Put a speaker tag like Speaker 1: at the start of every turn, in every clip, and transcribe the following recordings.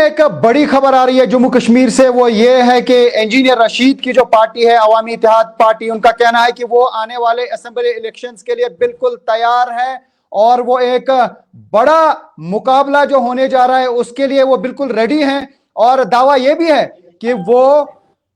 Speaker 1: एक बड़ी खबर आ रही है जम्मू कश्मीर से, वो ये है कि इंजीनियर रशीद की जो पार्टी है अवामी इत्तेहाद पार्टी, उनका कहना है कि वो आने वाले असेंबली इलेक्शंस के लिए बिल्कुल तैयार है और वो एक बड़ा मुकाबला जो होने जा रहा है उसके लिए वो बिल्कुल रेडी हैं। और दावा ये भी है कि वो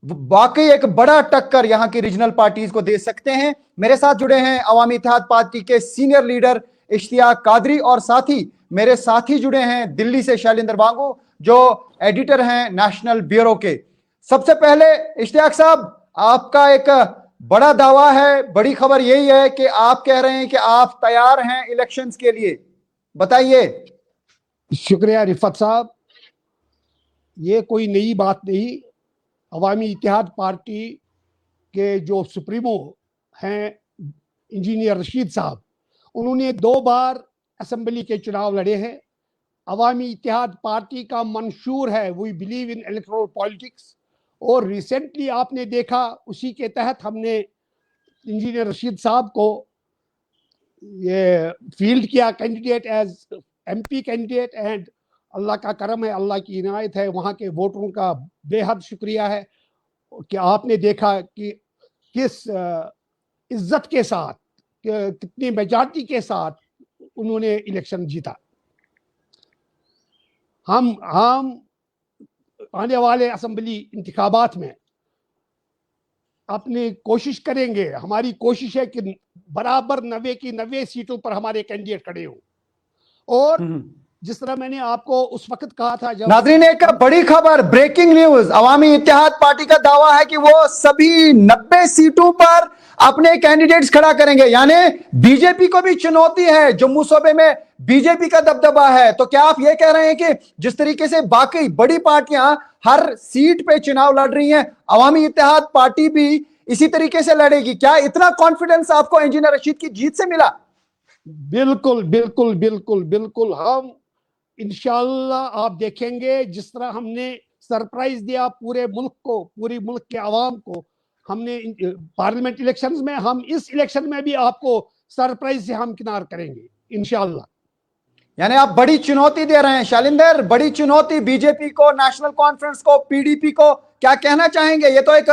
Speaker 1: वाकई एक बड़ा टक्कर यहां की रीजनल पार्टीज को दे सकते हैं। मेरे साथ जुड़े हैं अवामी इत्तेहाद पार्टी के सीनियर लीडर इश्तियाक कादरी और साथ ही मेरे साथी जुड़े हैं दिल्ली से शैलेंद्र बांगू जो एडिटर हैं नेशनल ब्यूरो के। सबसे पहले इश्तियाक साहब, आपका एक बड़ा दावा है, बड़ी खबर यही है कि आप कह रहे हैं कि आप तैयार हैं इलेक्शंस के लिए, बताइए।
Speaker 2: शुक्रिया रिफत साहब, ये कोई नई बात नहीं। अवामी इत्तेहाद पार्टी के जो सुप्रीमो हैं इंजीनियर रशीद साहब, उन्होंने 2 बार असेंबली के चुनाव लड़े हैं। अवामी इत्तेहाद पार्टी का मंशूर है we believe in electoral politics, और रिसेंटली आपने देखा उसी के तहत हमने इंजीनियर रशीद साहब को ये फील्ड किया candidate as MP candidate. And अल्लाह का करम है, अल्लाह की इनायत है, वहाँ के वोटरों का बेहद शुक्रिया है कि आपने देखा कि किस इज्जत के साथ, कितनी मेजॉरिटी के साथ उन्होंने इलेक्शन जीता। हम आने वाले असेंबली इंतखाबात में अपनी कोशिश करेंगे, हमारी कोशिश है कि बराबर 90 की 90 सीटों पर हमारे कैंडिडेट खड़े हों। और जिस तरह मैंने आपको उस वक्त कहा था, जब
Speaker 1: नाज़रीन एक बड़ी खबर, ब्रेकिंग न्यूज, अवामी इत्तेहाद पार्टी का दावा है कि वो सभी 90 सीटों पर अपने कैंडिडेट्स खड़ा करेंगे, यानी बीजेपी को भी चुनौती है। जम्मू सूबे में बीजेपी का दबदबा है, तो क्या आप ये कह रहे हैं कि जिस तरीके से बाकी बड़ी पार्टियां हर सीट पे चुनाव लड़ रही हैं, अवामी इत्तेहाद पार्टी भी इसी तरीके से लड़ेगी? क्या इतना कॉन्फिडेंस आपको इंजीनियर रशीद की जीत से मिला?
Speaker 2: बिल्कुल बिल्कुल बिल्कुल बिल्कुल। हम इंशाअल्लाह आप देखेंगे जिस तरह हमने सरप्राइज दिया पूरे मुल्क को, पूरी मुल्क के आवाम को, हमने पार्लियामेंट इलेक्शंस में, हम इस इलेक्शन में भी आपको सरप्राइज से हम किनार करेंगे इंशाअल्लाह।
Speaker 1: यानी आप बड़ी चुनौती दे रहे हैं शैलेंद्र, बड़ी चुनौती बीजेपी को, नेशनल कॉन्फ्रेंस को, पीडीपी को। क्या कहना चाहेंगे? ये तो एक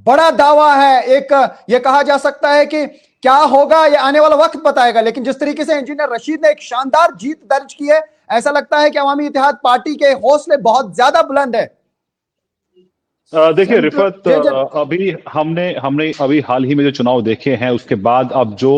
Speaker 1: बड़ा दावा है, एक ये कहा जा सकता है कि क्या होगा ये आने वाला वक्त बताएगा, लेकिन जिस तरीके से इंजीनियर रशीद ने एक शानदार जीत दर्ज की है, ऐसा लगता है कि अवामी इत्तेहाद पार्टी के हौसले बहुत ज्यादा बुलंद है।
Speaker 3: देखिए रिफत, अभी हमने अभी हाल ही में जो चुनाव देखे हैं, उसके बाद अब जो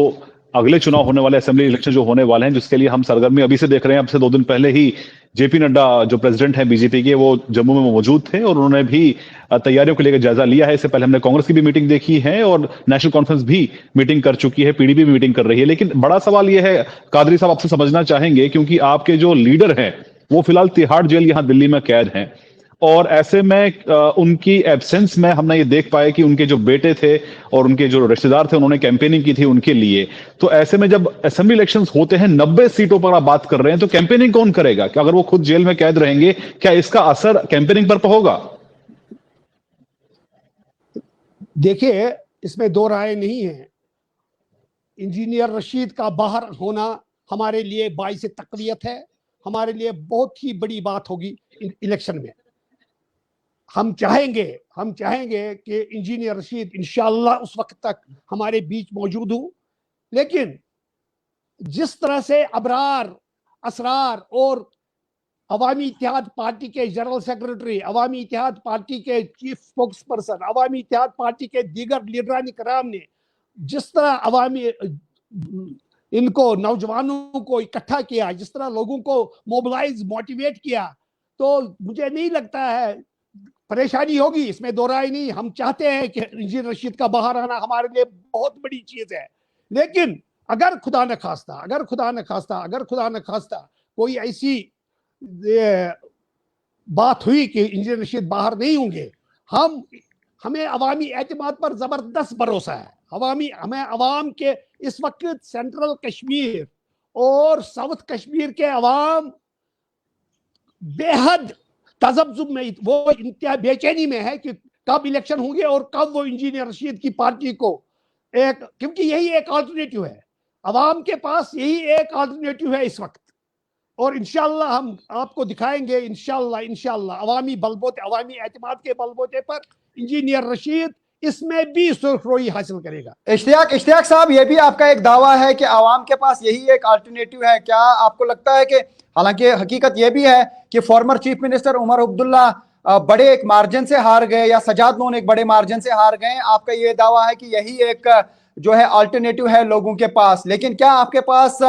Speaker 3: अगले चुनाव होने वाले असेंबली इलेक्शन जो होने वाले हैं, जिसके लिए हम सरगर्मी अभी से देख रहे हैं। अब से 2 दिन पहले ही जेपी नड्डा जो प्रेसिडेंट हैं बीजेपी के, वो जम्मू में मौजूद थे और उन्होंने भी तैयारियों को लेकर जायजा लिया है। इससे पहले हमने कांग्रेस की भी मीटिंग देखी है और नेशनल कॉन्फ्रेंस भी मीटिंग कर चुकी है, पीडीपी भी मीटिंग कर रही है। लेकिन बड़ा सवाल यह है कादरी साहब, आपसे समझना चाहेंगे, क्योंकि आपके जो लीडर हैं वो फिलहाल तिहाड़ जेल यहां दिल्ली में कैद हैं, और ऐसे में उनकी एब्सेंस में हमने ये देख पाया कि उनके जो बेटे थे और उनके जो रिश्तेदार थे, उन्होंने कैंपेनिंग की थी उनके लिए। तो ऐसे में जब असेंबली इलेक्शंस होते हैं, 90 सीटों पर आप बात कर रहे हैं, तो कैंपेनिंग कौन करेगा? कि अगर वो खुद जेल में कैद रहेंगे, क्या इसका असर कैंपेनिंग पर होगा?
Speaker 2: देखिए, इसमें 2 राय नहीं है। इंजीनियर रशीद का बाहर होना हमारे लिए बाइस तक़वियत है, हमारे लिए बहुत ही बड़ी बात होगी इलेक्शन में। हम चाहेंगे कि इंजीनियर रशीद इंशाअल्लाह उस वक्त तक हमारे बीच मौजूद हो। लेकिन जिस तरह से अबरार, असरार और अवामी इत्तेहाद पार्टी के जनरल सेक्रेटरी, अवामी इत्तेहाद पार्टी के चीफ स्पोक्स पर्सन, अवामी इत्तेहाद पार्टी के दीगर लीडरान कराम ने जिस तरह अवामी इनको नौजवानों को इकट्ठा किया, जिस तरह लोगों को मोबिलाइज, मोटिवेट किया, तो मुझे नहीं लगता है परेशानी होगी, इसमें 2 राय नहीं। हम चाहते हैं कि इंजीनियर रशीद का बाहर आना हमारे लिए बहुत बड़ी चीज है। लेकिन अगर खुदा न खास्ता कोई ऐसी बात हुई कि इंजीनियर रशीद बाहर नहीं होंगे, हमें अवामी एतमाद पर जबरदस्त भरोसा है। हमें अवाम के इस वक्त सेंट्रल कश्मीर और साउथ कश्मीर के अवाम बेहद तजब्जुब में, वो इंतहा बेचैनी में है कि कब इलेक्शन होंगे और कब वो इंजीनियर रशीद की पार्टी को क्योंकि यही एक अल्टरनेटिव है, अवाम के पास यही एक अल्टरनेटिव है इस वक्त और इंशाल्लाह हम आपको दिखाएंगे, इंशाल्लाह अवामी बलबोते, अवामी एतमाद के बलबोते पर इंजीनियर रशीद इसमें भी सुर्खरोई हासिल करेगा।
Speaker 1: इश्तियाक साहब, ये भी आपका एक दावा है कि आवाम के पास यही एक अल्टरनेटिव है। क्या आपको लगता है कि, हालांकि हकीकत यह भी है कि former chief minister Omar Abdullah बड़े एक मार्जिन से हार गए, या सजाद लोन एक बड़े मार्जिन से हार गए, आपका ये दावा है कि यही एक जो है अल्टरनेटिव है लोगों के पास, लेकिन क्या आपके पास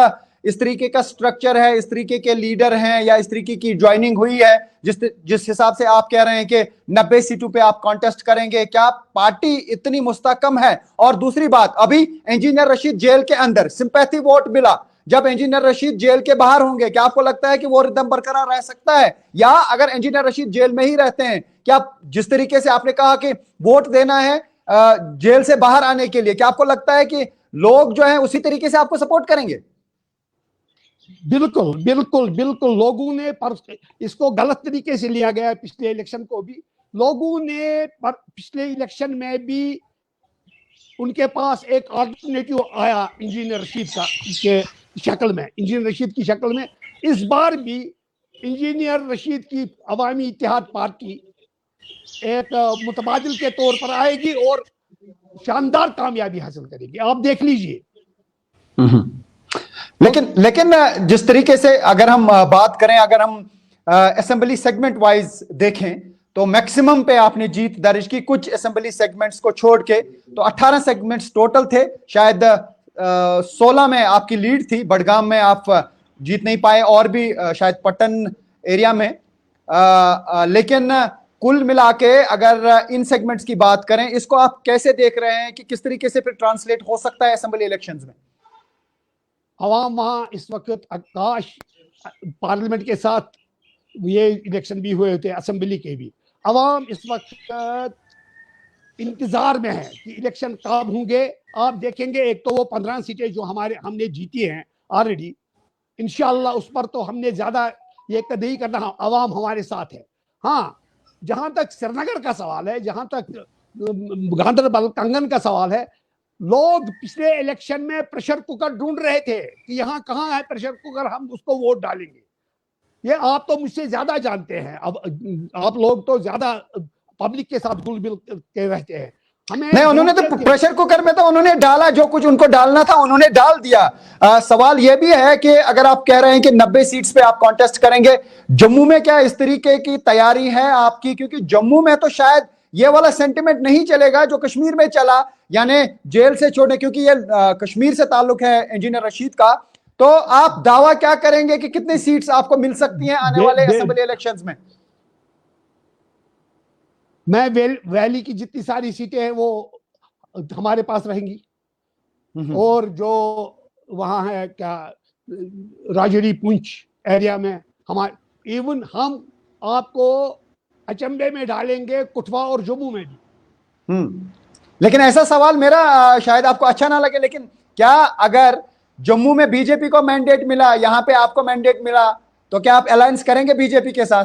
Speaker 1: इस तरीके का स्ट्रक्चर है, इस तरीके के लीडर हैं, या इस तरीके की ज्वाइनिंग हुई है जिस हिसाब से आप कह रहे हैं कि 90 सीटों पे आप कॉन्टेस्ट करेंगे? क्या पार्टी इतनी मुस्तकम है? और दूसरी बात, अभी इंजीनियर रशीद जेल के अंदर सिंपैथी वोट मिला, जब इंजीनियर रशीद जेल के बाहर होंगे, क्या आपको लगता है कि वो रिदम बरकरार रह सकता है? या अगर इंजीनियर रशीद जेल में ही रहते हैं, क्या जिस तरीके से आपने कहा कि वोट देना है जेल से बाहर आने के लिए, क्या आपको लगता है कि लोग जो है उसी तरीके से आपको सपोर्ट करेंगे?
Speaker 2: बिल्कुल बिल्कुल बिल्कुल, लोगों ने पर इसको गलत तरीके से लिया गया है। पिछले इलेक्शन को भी लोगों ने, पर पिछले इलेक्शन में भी उनके पास एक अल्टरनेटिव आया इंजीनियर रशीद का के शक्ल में, इंजीनियर रशीद की शक्ल में। इस बार भी इंजीनियर रशीद की अवामी इत्तेहाद पार्टी एक मुतबादिल के तौर पर आएगी और शानदार कामयाबी हासिल करेगी, आप देख लीजिए।
Speaker 1: लेकिन जिस तरीके से अगर हम बात करें, अगर हम असेंबली सेगमेंट वाइज देखें, तो मैक्सिमम पे आपने जीत दर्ज की, कुछ असेंबली सेगमेंट्स को छोड़ के तो 18 सेगमेंट्स टोटल थे, शायद 16 में आपकी लीड थी, बडगाम में आप जीत नहीं पाए, और भी शायद पट्टन एरिया में, लेकिन कुल मिला के अगर इन सेगमेंट्स की बात करें, इसको आप कैसे देख रहे हैं कि किस तरीके से फिर ट्रांसलेट हो सकता है असेंबली इलेक्शंस में?
Speaker 2: अवाम वहां इस वक्त आकाश पार्लियामेंट के साथ ये इलेक्शन भी हुए थे, असेंबली के भी, अवाम इस वक्त इंतजार में है कि इलेक्शन कब होंगे। आप देखेंगे, एक तो वो 15 सीटें जो हमने जीती हैं ऑलरेडी, इंशाल्लाह उस पर तो हमने ज्यादा ये नहीं करना, अवाम हमारे साथ है। हाँ, जहां तक श्रीनगर का सवाल है, जहां तक गांधरबल कंगन का सवाल है, लोग पिछले इलेक्शन में प्रेशर कुकर ढूंढ रहे थे कि यहाँ कहाँ है प्रेशर कुकर, हम उसको वोट डालेंगे। ये आप तो मुझसे ज्यादा जानते हैं, अब आप लोग तो ज्यादा पब्लिक के साथ घुल-मिल के रहते हैं। हमें
Speaker 1: नहीं, उन्होंने तो प्रेशर कुकर में तो उन्होंने डाला, जो कुछ उनको डालना था उन्होंने डाल दिया। सवाल यह भी है कि अगर आप कह रहे हैं कि 90 सीट्स पे आप कॉन्टेस्ट करेंगे, जम्मू में क्या इस तरीके की तैयारी है आपकी? क्योंकि जम्मू में तो शायद ये वाला सेंटिमेंट नहीं चलेगा जो कश्मीर में चला, यानी जेल से छोड़ने, क्योंकि ये कश्मीर से ताल्लुक है इंजीनियर रशीद का। तो आप दावा क्या करेंगे कि कितनी सीट्स आपको मिल सकती हैं आने वाले असेंबली इलेक्शंस में?
Speaker 2: मैं वैली की जितनी सारी सीटें हैं वो हमारे पास रहेंगी, और जो वहां है क्या राजौरी पुंछ एरिया में हमारे, इवन हम आपको अचंबे में डालेंगे, कुटवा और जम्मू में भी।
Speaker 1: लेकिन ऐसा सवाल मेरा शायद आपको अच्छा ना लगे, लेकिन क्या अगर जम्मू में बीजेपी को मैंडेट मिला, यहां पे आपको मैंडेट मिला, तो क्या आप अलायंस करेंगे बीजेपी के साथ?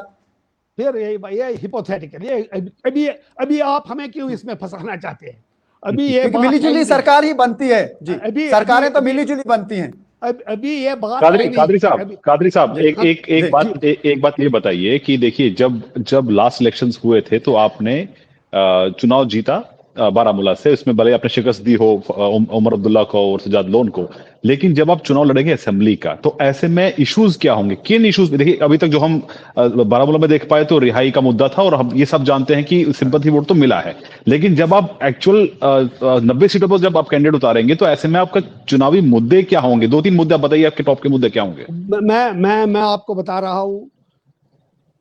Speaker 2: फिर ये हिपोथेटिकल, अभी आप हमें क्यों इसमें फंसाना चाहते हैं? अभी ये
Speaker 1: मिलीजुली सरकार ही बनती है जी, सरकारें तो मिलीजुली बनती हैं।
Speaker 2: अभी ये बात
Speaker 3: कादरी साहब एक बात ये बताइए कि देखिए, जब लास्ट इलेक्शंस हुए थे तो आपने चुनाव जीता बारामूला से, उसमें भले आपने शिकस्त दी हो उमर अब्दुल्ला को और सजाद लोन को, लेकिन जब आप चुनाव लड़ेंगे असेंबली का, तो ऐसे में इश्यूज क्या होंगे? किन इश्यूज में? देखिए, अभी तक जो हम बारामूला में देख पाए तो रिहाई का मुद्दा था, और हम ये सब जानते हैं कि सिंपैथी वोट तो मिला है, लेकिन जब आप एक्चुअल 90 सीटों पर जब आप कैंडिडेट उतारेंगे, तो ऐसे में आपका चुनावी मुद्दे क्या होंगे? 2-3 मुद्दे आप बताइए, आपके टॉप के मुद्दे क्या होंगे?
Speaker 2: मैं आपको बता रहा हूं,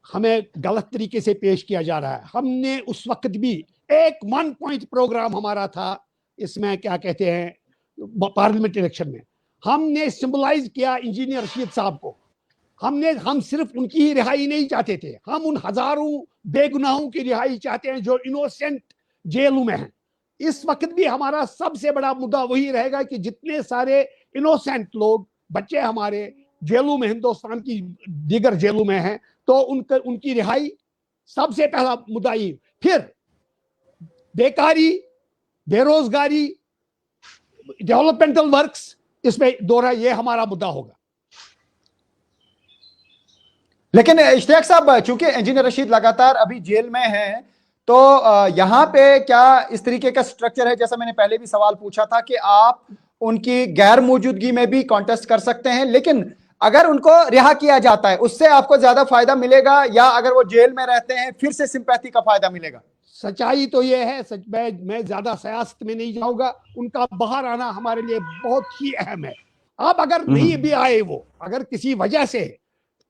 Speaker 2: हमें गलत तरीके से पेश किया जा रहा है। हमने उस वक्त भी एक 1 पॉइंट प्रोग्राम हमारा था, इसमें क्या कहते हैं पार्लियामेंट इलेक्शन में, हमने सिंबलाइज किया इंजीनियर रशीद साहब को। हम सिर्फ उनकी ही रिहाई नहीं चाहते थे, हम उन हजारों बेगुनाहों की रिहाई चाहते हैं जो इनोसेंट जेलों में हैं। इस वक्त भी हमारा सबसे बड़ा मुद्दा वही रहेगा कि जितने सारे इनोसेंट लोग, बच्चे हमारे जेलों में, हिंदुस्तान की दीगर जेलों में हैं, तो उनकी रिहाई सबसे पहला मुद्दा ही। फिर बेकारी, बेरोजगारी, डेवलपमेंटल वर्क्स, इसमें दोहरा ये हमारा मुद्दा होगा।
Speaker 1: लेकिन इश्तियाक साहब, चूंकि इंजीनियर रशीद लगातार अभी जेल में हैं, तो यहाँ पे क्या इस तरीके का स्ट्रक्चर है, जैसा मैंने पहले भी सवाल पूछा था, कि आप उनकी गैर मौजूदगी में भी कॉन्टेस्ट कर सकते हैं, लेकिन अगर उनको रिहा किया जाता है उससे आपको ज्यादा फायदा मिलेगा, या अगर वो जेल में रहते हैं फिर से सिंपैथी का फायदा मिलेगा?
Speaker 2: सच्चाई तो ये है, सच मैं ज्यादा सियासत में नहीं जाऊंगा, उनका बाहर आना हमारे लिए बहुत ही अहम है। अब अगर नहीं भी आए, वो अगर किसी वजह से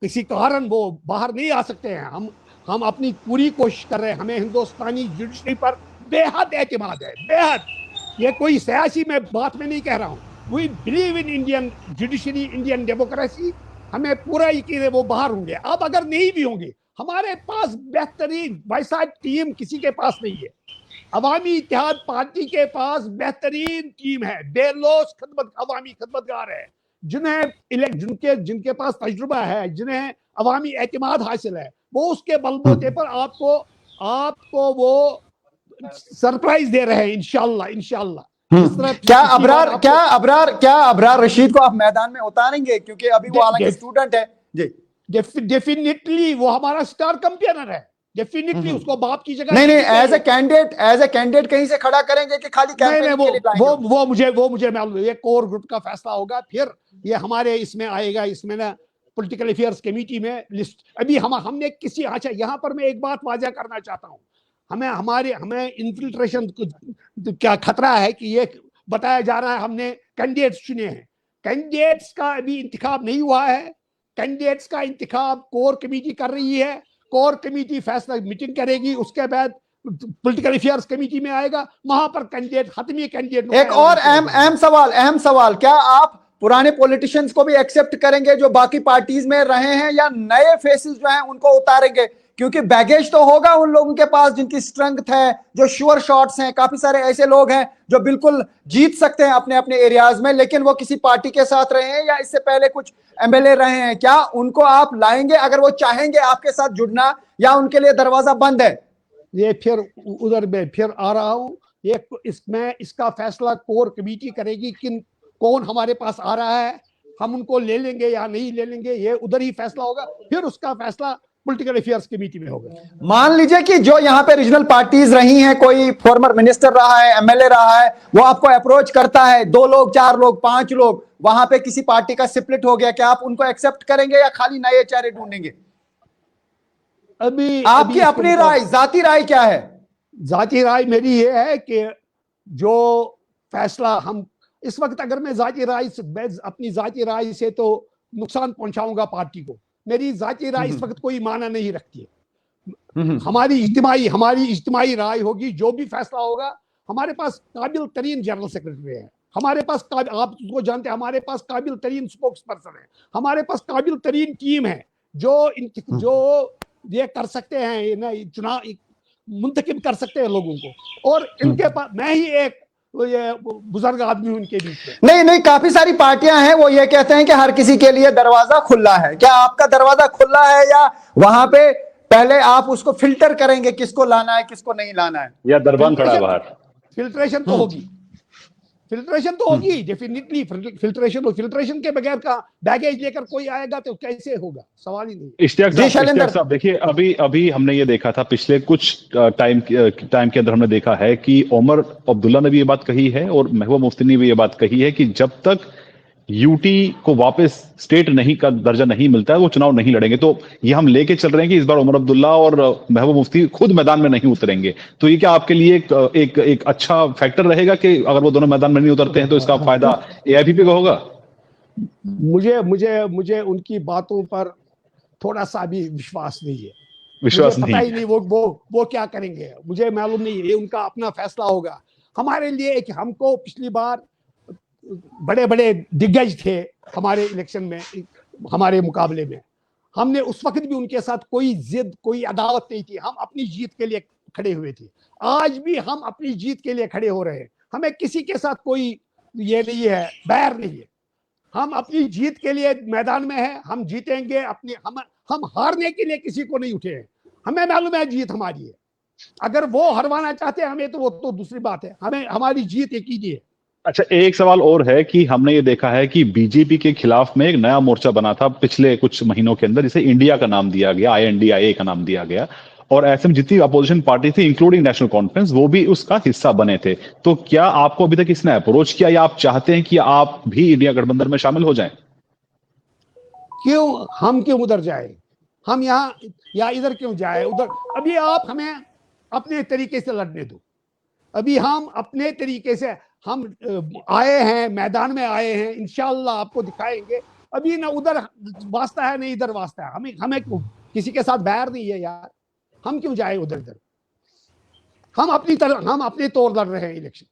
Speaker 2: किसी कारण वो बाहर नहीं आ सकते हैं, हम अपनी पूरी कोशिश कर रहे हैं। हमें हिंदुस्तानी जुडिशरी पर बेहद एतमाद है, बेहद। ये कोई सियासी में बात में नहीं कह रहा हूँ। We believe in Indian judiciary, Indian democracy. हमें पूरा यकीन है वो बाहर होंगे। अब अगर नहीं भी होंगे, हमारे पास बेहतरीन भाई साहब टीम किसी के पास नहीं है। अवामी इत्तेहाद पार्टी के पास बेहतरीन टीम है, बेलोस अवामी खिदमतगार है, जिनके पास तजुर्बा है, जिन्हें अवामी एतमाद हासिल है। वो उसके बलबूते पर आपको वो सरप्राइज दे रहे हैं, इंशाल्लाह इंशाल्लाह।
Speaker 1: क्या अबरार रशीद को आप मैदान में उतारेंगे, क्योंकि अभी वो हालांकि स्टूडेंट है जी?
Speaker 2: डेफिनेटली वो हमारा स्टार कैंपेनर है, डेफिनेटली उसको बाप की जगह
Speaker 1: नहीं, एज ए कैंडिडेट कहीं से खड़ा करेंगे कि खाली कैंपेनिंग के लिए लाएंगे?
Speaker 2: वो मुझे मालूम है, ये कोर ग्रुप का फैसला होगा, फिर ये हमारे इसमें आएगा, इसमें ना पॉलिटिकल अफेयर्स कमेटी में लिस्ट। अभी हमने किसी, अच्छा यहाँ पर मैं एक बात वाजा करना चाहता हूँ, हमें इन्फिल्ट्रेशन क्या खतरा है कि ये बताया जा रहा है हमने कैंडिडेट्स चुने हैं। कैंडिडेट्स का अभी इंतखाब नहीं हुआ है, कैंडिडेट्स का इंतखाब कोर कमेटी कर रही है। कोर कमेटी फैसला मीटिंग करेगी, उसके बाद पॉलिटिकल अफेयर्स कमेटी में आएगा, वहां पर कैंडिडेट, हतमी कैंडिडेट।
Speaker 1: एक और अहम सवाल, क्या आप पुराने पॉलिटिशियंस को भी एक्सेप्ट करेंगे जो बाकी पार्टीज में रहे हैं, या नए फेसेस जो हैं उनको उतारेंगे? क्योंकि बैगेज तो होगा उन लोगों के पास जिनकी स्ट्रेंथ है, जो श्योर शॉट्स हैं। काफी सारे ऐसे लोग हैं जो बिल्कुल जीत सकते हैं अपने अपने एरियाज में, लेकिन वो किसी पार्टी के साथ रहे हैं या इससे पहले कुछ एमएलए रहे हैं। क्या उनको आप लाएंगे अगर वो चाहेंगे आपके साथ जुड़ना, या उनके लिए दरवाजा बंद है?
Speaker 2: ये फिर उधर में फिर आ रहा हूं, ये इसका फैसला कोर कमेटी करेगी कि कौन हमारे पास आ रहा है, हम उनको ले लेंगे या नहीं ले लेंगे, ये उधर ही फैसला होगा। फिर उसका फैसला पॉलिटिकल अफेयर्स कमेटी में होगा।
Speaker 1: मान लीजिए कि जो यहाँ पे रीजनल पार्टीज रही हैं, कोई फॉर्मर मिनिस्टर रहा है, एमएलए रहा है, वो आपको अप्रोच करता है, 2 लोग 4 लोग 5 लोग, वहां पे किसी पार्टी का स्प्लिट हो गया, क्या आप उनको एक्सेप्ट करेंगे या खाली नए चेहरे ढूंढेंगे? आपकी अपनी राय, जाती राय क्या है?
Speaker 2: जाती राय मेरी ये है कि जो फैसला हम इस वक्त, अगर मैं अपनी जाती राय से तो नुकसान पहुंचाऊंगा पार्टी को, मेरी जाती राय इस वक्त कोई माना नहीं रखती है। हमारी इज्तिमाई राय होगी, जो भी फैसला होगा। हमारे पास काबिल तरीन जनरल सेक्रेटरी है, हमारे पास आप उसको जानते हैं, हमारे पास काबिल तरीन स्पोक्स पर्सन है, हमारे पास काबिल तरीन टीम है जो ये कर सकते हैं ना, चुनाव मुंतखब कर सकते हैं लोगों को। और इनके पास मैं ही एक ये बुजुर्ग आदमी उनके बीच में।
Speaker 1: नहीं, काफी सारी पार्टियां हैं, वो ये कहते हैं कि हर किसी के लिए दरवाजा खुला है। क्या आपका दरवाजा खुला है, या वहां पे पहले आप उसको फिल्टर करेंगे किसको लाना है किसको नहीं लाना है?
Speaker 3: या दरबान खड़ा है बाहर?
Speaker 2: फिल्ट्रेशन तो होगी, डेफिनेटली फिल्ट्रेशन के बगैर का बैगेज लेकर कोई आएगा तो कैसे होगा, सवाल ही नहीं।
Speaker 3: इश्तियाक साहब देखिए, अभी हमने ये देखा था, पिछले कुछ टाइम के अंदर हमने देखा है कि उमर अब्दुल्ला ने भी ये बात कही है और महबूबा मुफ्ती ने भी ये बात कही है कि जब तक यूटी को वापस स्टेट नहीं का दर्जा नहीं मिलता है वो चुनाव नहीं लड़ेंगे। तो ये हम लेके चल रहे हैं कि इस बार उमर अब्दुल्ला और महबूबा मुफ्ती खुद मैदान में नहीं उतरेंगे। तो ये क्या आपके लिए एक अच्छा फैक्टर रहेगा कि अगर वो दोनों मैदान में नहीं उतरते हैं तो इसका फायदा एआईपीपी को होगा?
Speaker 2: मुझे उनकी बातों पर थोड़ा सा भी विश्वास नहीं है।
Speaker 3: पता
Speaker 2: ही नहीं वो क्या करेंगे, मुझे मालूम नहीं है। उनका अपना फैसला होगा। हमारे लिए हमको पिछली बार बड़े बड़े दिग्गज थे हमारे इलेक्शन में, हमारे मुकाबले में। हमने उस वक्त भी उनके साथ कोई जिद, कोई अदावत नहीं थी। हम अपनी जीत के लिए खड़े हुए थे। आज भी हम अपनी जीत के लिए खड़े हो रहे हैं। हमें किसी के साथ कोई ये नहीं है, बैर नहीं है। हम अपनी जीत के लिए मैदान में हैं, हम जीतेंगे। हम हारने के लिए किसी को नहीं उठे हैं। हमें मालूम है जीत हमारी है। अगर वो हरवाना चाहते हैं हमें तो वो तो दूसरी बात है। हमारी जीत एक ही है।
Speaker 3: अच्छा, एक सवाल और है कि हमने ये देखा है कि बीजेपी के खिलाफ में एक नया मोर्चा बना था पिछले कुछ महीनों के अंदर, जिसे इंडिया का नाम दिया गया, INDIA का नाम दिया गया, और ऐसे में जितनी अपोजिशन पार्टी थी इंक्लूडिंग नेशनल कॉन्फ्रेंस, वो भी उसका हिस्सा बने थे। तो क्या आपको अभी तक इसने अप्रोच किया, या आप चाहते हैं कि आप भी इंडिया गठबंधन में शामिल हो जाएं?
Speaker 2: क्यों उधर जाए? हम यहाँ या इधर क्यों जाए उधर? अभी आप हमें अपने तरीके से लड़ने दो। अभी हम अपने तरीके से हम आए हैं, मैदान में आए हैं, इंशाल्लाह आपको दिखाएंगे। अभी ना उधर वास्ता है, नहीं इधर वास्ता है। हमें किसी के साथ बैर नहीं है यार, हम क्यों जाए उधर इधर? हम अपनी तौर लड़ रहे हैं इलेक्शन।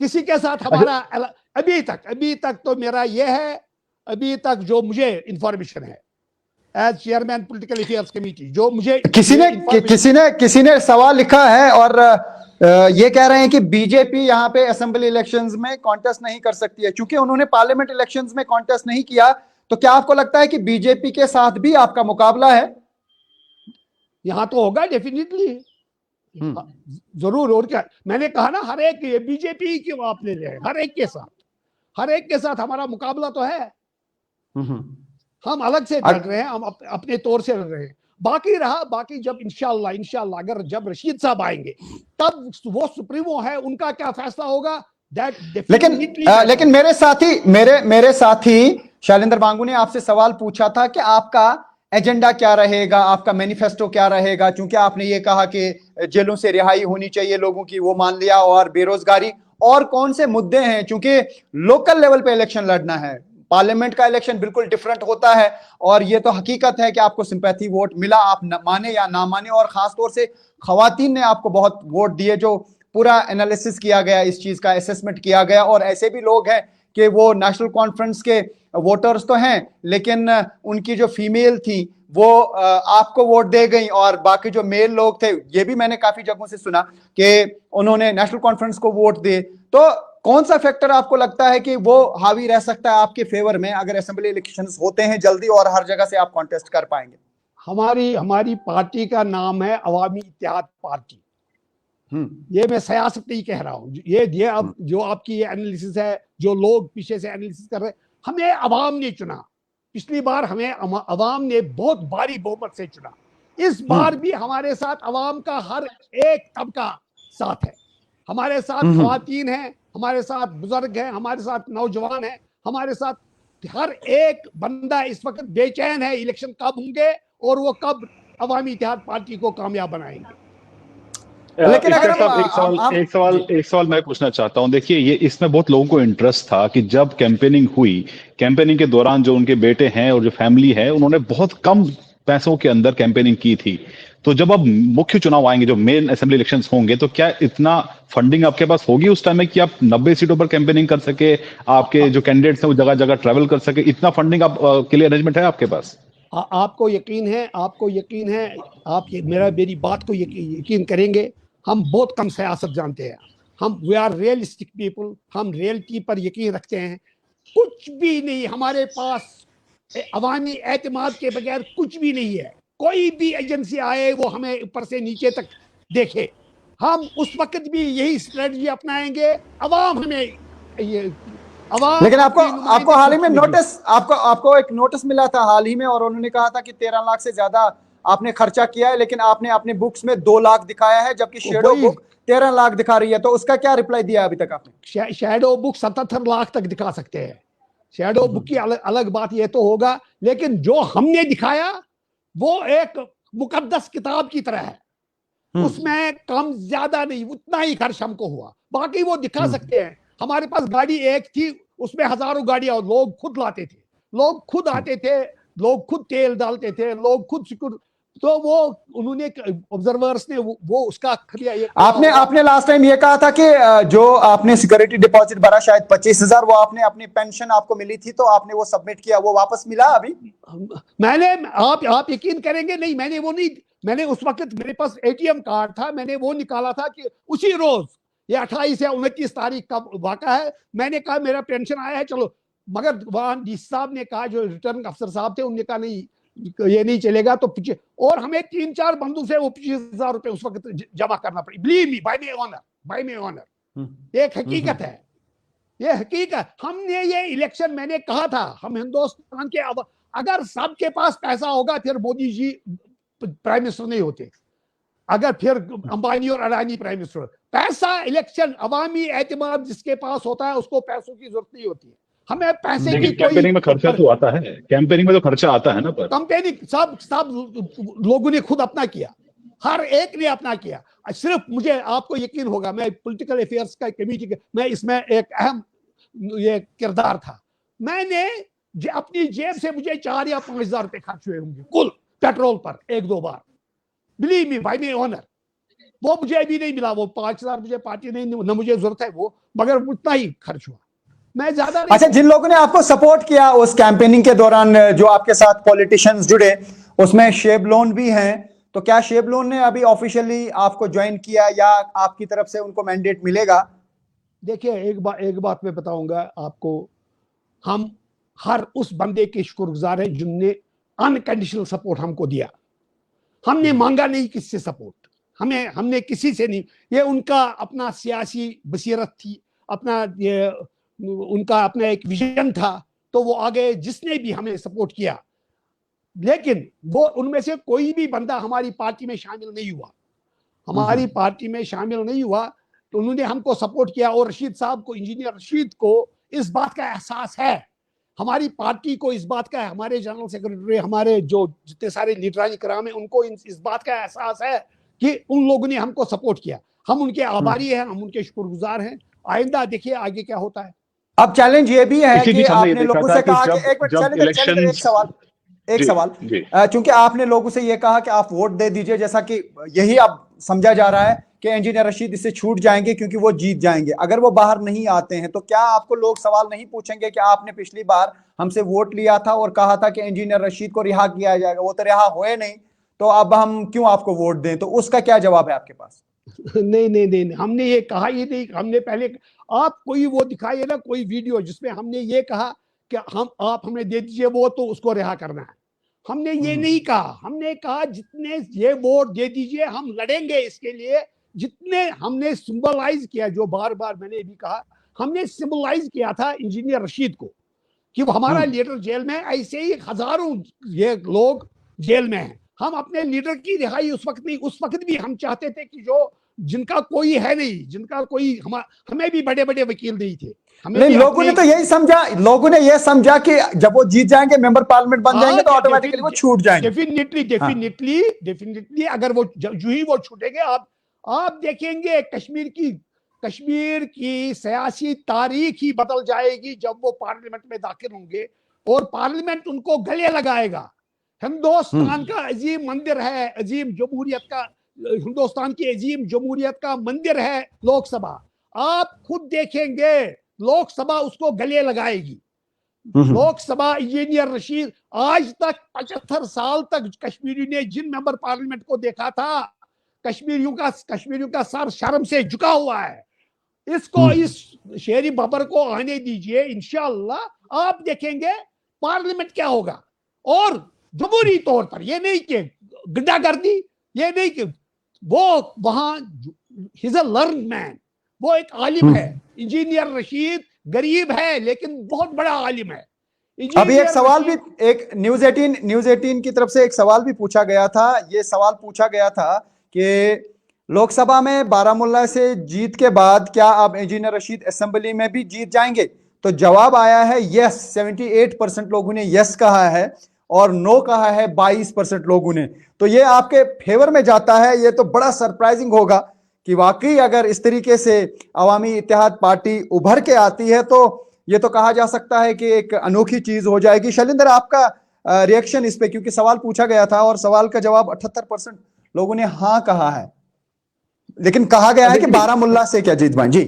Speaker 2: किसी के साथ हमारा अभी तक तो मेरा यह है, अभी तक जो मुझे इंफॉर्मेशन है as chairman political affairs committee, जो मुझे
Speaker 1: किसी ने सवाल लिखा है और ये कह रहे हैं कि बीजेपी यहाँ पे असेंबली इलेक्शंस में कॉन्टेस्ट नहीं कर सकती है क्योंकि उन्होंने पार्लियामेंट इलेक्शंस में कॉन्टेस्ट नहीं किया। तो क्या आपको लगता है कि बीजेपी के साथ भी आपका मुकाबला है?
Speaker 2: यहां तो होगा डेफिनेटली, जरूर। और क्या मैंने कहा ना, हर एक बीजेपी क्यों आप ले रहे हैं, हर एक के साथ हमारा मुकाबला तो है। हम अलग से लड़ रहे हैं, हम अपने तौर से लड़ रहे हैं। बाकी जब इंशाल्लाह अगर जब रशीद साहब आएंगे तब वो सुप्रीमो है, उनका क्या फैसला होगा
Speaker 1: लेकिन मेरे साथी शैलेंद्र बांगू ने आपसे सवाल पूछा था कि आपका एजेंडा क्या रहेगा, आपका मैनिफेस्टो क्या रहेगा, क्योंकि आपने ये कहा कि जेलों से रिहाई होनी चाहिए लोगों की, वो मान लिया, और बेरोजगारी, और कौन से मुद्दे हैं, क्योंकि लोकल लेवल पे इलेक्शन लड़ना है, पार्लियामेंट का इलेक्शन बिल्कुल डिफरेंट होता है। और ये तो हकीकत है कि आपको सिंपैथी वोट मिला, आप माने या ना माने, और खासतौर से खवातीन ने आपको बहुत वोट दिए, जो पूरा एनालिसिस किया गया, इस चीज का असेसमेंट किया गया। और ऐसे भी लोग हैं कि वो नेशनल कॉन्फ्रेंस के वोटर्स तो हैं, लेकिन उनकी जो फीमेल थी वो आपको वोट दे गई, और बाकी जो मेल लोग थे, ये भी मैंने काफी जगहों से सुना कि उन्होंने नेशनल कॉन्फ्रेंस को वोट दिए। तो कौन सा फैक्टर आपको लगता है कि वो हावी रह सकता है आपके फेवर में अगर असेंबली इलेक्शंस होते हैं जल्दी और हर जगह से आप कॉन्टेस्ट कर पाएंगे?
Speaker 2: हमारी पार्टी का नाम है अवामी इत्तेहाद पार्टी। ये मैं सियासत नहीं कह रहा हूं, ये अब जो आपकी ये एनालिसिस है, जो लोग पीछे से एनालिसिस कर रहे हैं, हमें अवाम ने चुना। पिछली बार हमें अवाम ने बहुत भारी बहुमत से चुना। इस बार भी हमारे साथ अवाम का हर एक तबका साथ है। हमारे साथ खवातीन हैं, हमारे साथ बुजुर्ग हैं, हमारे साथ नौजवान हैं, हमारे साथ हर एक बंदा इस वक्त बेचैन है इलेक्शन कब होंगे और वो कब अवामी इत्तेहाद पार्टी को कामयाब बनाएंगे।
Speaker 3: लेकिन एक सवाल मैं पूछना चाहता हूं। देखिए, ये इसमें बहुत लोगों को इंटरेस्ट था कि जब कैंपेनिंग हुई, कैंपेनिंग के दौरान जो उनके बेटे हैं और जो फैमिली है, उन्होंने बहुत कम पैसों के अंदर कैंपेनिंग की थी। तो जब अब मुख्य चुनाव आएंगे, जो मेन असेंबली इलेक्शंस होंगे, तो क्या इतना फंडिंग आपके पास होगी उस टाइम में कि आप 90 सीटों पर कैंपेनिंग कर सके, आपके जो कैंडिडेट्स हैं वो जगह जगह ट्रैवल कर सके? इतना फंडिंग आप के लिए अरेंजमेंट है आपके पास?
Speaker 2: आपको यकीन है, आप मेरी बात को यकीन करेंगे, हम बहुत कम सियासत जानते हैं। वी आर रियलिस्टिक पीपल, हम रियलिटी पर यकीन रखते हैं। कुछ भी नहीं हमारे पास, अवामी एतमाद के बगैर कुछ भी नहीं है। कोई भी एजेंसी आए वो हमें ऊपर से नीचे तक देखे, हम उस वक्त भी यही स्ट्रेटजी अपनाएंगे। अवाम हमें
Speaker 1: लेकिन आपको हाल ही में आपको एक नोटिस मिला था हाल ही में, और उन्होंने कहा था कि 13 लाख से ज्यादा आपने खर्चा किया है, लेकिन आपने अपने बुक्स में 2 लाख दिखाया है, जबकि शेडो बुक 13 लाख दिखा रही है। तो उसका क्या रिप्लाई दिया अभी तक आपने?
Speaker 2: शेडो बुक 77 लाख तक दिखा सकते हैं। शेडो बुक की अलग बात ये तो होगा, लेकिन जो हमने दिखाया वो एक मुकद्दस किताब की तरह है। उसमें कम ज्यादा नहीं, उतना ही खर्च हमको हुआ। बाकी वो दिखा सकते हैं। हमारे पास गाड़ी एक थी, उसमें हजारों गाड़ियां, लोग खुद लाते थे, लोग खुद आते थे, लोग खुद तेल डालते थे, लोग खुद सिक्योर। तो वो उन्होंने ऑब्जर्वर्स ने वो उसका
Speaker 1: आपने लास्ट टाइम ये कहा था कि जो आपने सिक्योरिटी डिपॉजिट भरा शायद 25,000, वो आपने अपनी पेंशन आपको मिली थी, तो आपने वो सबमिट किया, वो वापस मिला अभी?
Speaker 2: मैंने आप यकीन करेंगे नहीं, मैंने उस वक्त मेरे पास ATM कार्ड था, मैंने वो निकाला था कि उसी रोज, ये 28 या 29 तारीख का वाक़ा है। मैंने कहा मेरा पेंशन आया है, चलो। मगर वहां डीसी साहब ने कहा, जो रिटर्न अफसर साहब थे, उन्होंने कहा नहीं ये नहीं चलेगा। तो और हमें 3-4 बंदों से वो 25,000 रुपए उस वक्त जमा करना पड़ी। Believe me, by my honour. ये एक हकीकत है, ये हकीकत। हमने ये इलेक्शन, मैंने कहा था, हम हिंदुस्तान के, अगर सबके पास पैसा होगा फिर मोदी जी प्राइम मिनिस्टर नहीं होते, अगर फिर अंबानी और अडानी प्राइम मिनिस्टर। पैसा, इलेक्शन, अवामी एतमाद जिसके पास होता है उसको पैसों की जरूरत नहीं होती है। हमें पैसे की
Speaker 3: कैंपेनिंग में खर्चा तो आता है, कैंपेनिंग में तो खर्चा आता है ना। पर
Speaker 2: कैंपेनिंग सब लोगों ने खुद अपना किया, हर एक ने अपना किया। सिर्फ मुझे, आपको यकीन होगा, मैं पॉलिटिकल अफेयर्स का कमेटी के, मैं इसमें एक अहम ये किरदार था। मैंने अपनी जेब से मुझे 4 या 5 हजार रुपए खर्च हुए होंगे कुल पेट्रोल पर 1-2 बार। Believe me by my honour, वो मुझे अभी नहीं मिला, वो 5 हजार मुझे पार्टी नहीं, न मुझे जरूरत है वो, मगर उतना ही खर्च हुआ, मैं ज्यादा नहीं।
Speaker 1: अच्छा, जिन लोगों ने आपको सपोर्ट किया उस कैंपेनिंग के दौरान, जो आपके साथ पॉलिटिशियंस जुड़े, उसमें शेब लोन भी हैं, तो क्या शेब लोन ने अभी ऑफिशियली आपको ज्वाइन किया या आपकी तरफ से उनको मैंडेट मिलेगा?
Speaker 2: देखिए, एक बात मैं बताऊंगा आपको, हम हर उस बंदे के शुक्रगुजार हैं जिनने अनकंडीशनल सपोर्ट हमको दिया। हमने मांगा नहीं किससे सपोर्ट, हमने किसी से नहीं, ये उनका अपना सियासी बसीरत थी, अपना ये उनका अपना एक विजन था, तो वो आगे जिसने भी हमें सपोर्ट किया। लेकिन वो उनमें से कोई भी बंदा हमारी पार्टी में शामिल नहीं हुआ, हमारी पार्टी में शामिल नहीं हुआ, तो उन्होंने हमको सपोर्ट किया। और रशीद साहब को, इंजीनियर रशीद को इस बात का एहसास है, हमारी पार्टी को इस बात का है, हमारे जनरल सेक्रेटरी, हमारे जो जितने सारे लीडरानी कराम है, उनको इस बात का एहसास है कि उन लोगों ने हमको सपोर्ट किया। हम उनके आभारी हैं, हम उनके शुक्रगुजार हैं। आइंदा देखिए आगे क्या होता है।
Speaker 1: अब चैलेंज ये भी है कि आपने लोगों से कहा कि एक सवाल, चूंकि आपने लोगों से ये कहा कि आप वोट दे दीजिए, जैसा कि यही अब समझा जा रहा है कि इंजीनियर रशीद इससे छूट जाएंगे क्योंकि वो जीत जाएंगे। अगर वो बाहर नहीं आते हैं तो क्या आपको लोग सवाल नहीं पूछेंगे कि आपने पिछली बार हमसे वोट लिया था और कहा था कि इंजीनियर रशीद को रिहा किया जाएगा, वो तो रिहा हुए नहीं, तो अब हम क्यों आपको वोट दें? तो उसका क्या जवाब है आपके पास?
Speaker 2: नहीं, हमने ये कहा ही नहीं। हमने पहले, आप कोई वो दिखाइए ना, कोई वीडियो जिसमें हमने ये कहा कि आप हमें दे दीजिए वो, तो उसको रिहा करना है। हमने ये नहीं कहा। हमने कहा जितने ये वोट दे दीजिए, हम लड़ेंगे इसके लिए। जितने हमने सिंबलाइज किया, जो बार बार मैंने भी कहा, हमने सिंबलाइज किया था इंजीनियर रशीद को कि वो हमारा लीडर जेल में, ऐसे ही हजारों ये लोग जेल में हैं। हम अपने लीडर की रिहाई उस वक्त नहीं, उस वक्त भी हम चाहते थे कि जो जिनका कोई है नहीं, जिनका कोई, हमें भी बड़े बड़े वकील नहीं थे।
Speaker 1: नहीं, लोगों ने तो यही समझा, लोगों ने यह समझा कि जब वो जीत जाएंगे, मेंबर पार्लियामेंट बन जाएंगे, तो ऑटोमेटिकली वो छूट जाएंगे।
Speaker 2: डेफिनेटली अगर वो जो ही वो छूटेंगे, आप देखेंगे कश्मीर की सियासी तारीख ही बदल जाएगी जब वो पार्लियामेंट में दाखिल होंगे और पार्लियामेंट उनको गले लगाएगा। हिंदुस्तान का अजीम मंदिर है, अजीम जमहूरियत का, हिंदुस्तान की अजीम जमहूरियत का मंदिर है लोकसभा। आप खुद देखेंगे लोकसभा उसको गले लगाएगी। लोकसभा, इंजीनियर रशीद, आज तक 75 साल तक कश्मीरी ने जिन मेंबर पार्लियामेंट को देखा था, कश्मीरियों का सर शर्म से झुका हुआ है। इसको, इस शेरी बबर को आने दीजिए, इंशाअल्लाह आप देखेंगे पार्लियामेंट क्या होगा। और जमहूरी तौर पर, ये नहीं कि गुंडागर्दी, ये नहीं कि वो वहां, he is a learned man, वो एक आलिम है। इंजीनियर रशीद गरीब है लेकिन बहुत बड़ा आलिम है।
Speaker 1: अभी एक सवाल भी, एक न्यूज 18 की तरफ से एक सवाल भी पूछा गया था। ये सवाल पूछा गया था कि लोकसभा में बारामुल्ला से जीत के बाद क्या अब इंजीनियर रशीद असेंबली में भी जीत जाएंगे? तो जवाब आया है यस। 78% लोगों ने यस कहा है और नो कहा है 22% लोगों ने। तो ये आपके फेवर में जाता है। ये तो बड़ा सरप्राइजिंग होगा कि वाकई अगर इस तरीके से अवामी इत्तेहाद पार्टी उभर के आती है तो ये तो कहा जा सकता है कि एक अनोखी चीज हो जाएगी। शैलेंद्र, आपका रिएक्शन इस पे, क्योंकि सवाल पूछा गया था और सवाल का जवाब 78% लोगों ने हाँ कहा है, लेकिन कहा गया है कि बारामुल्ला से क्या जीत पाए। जी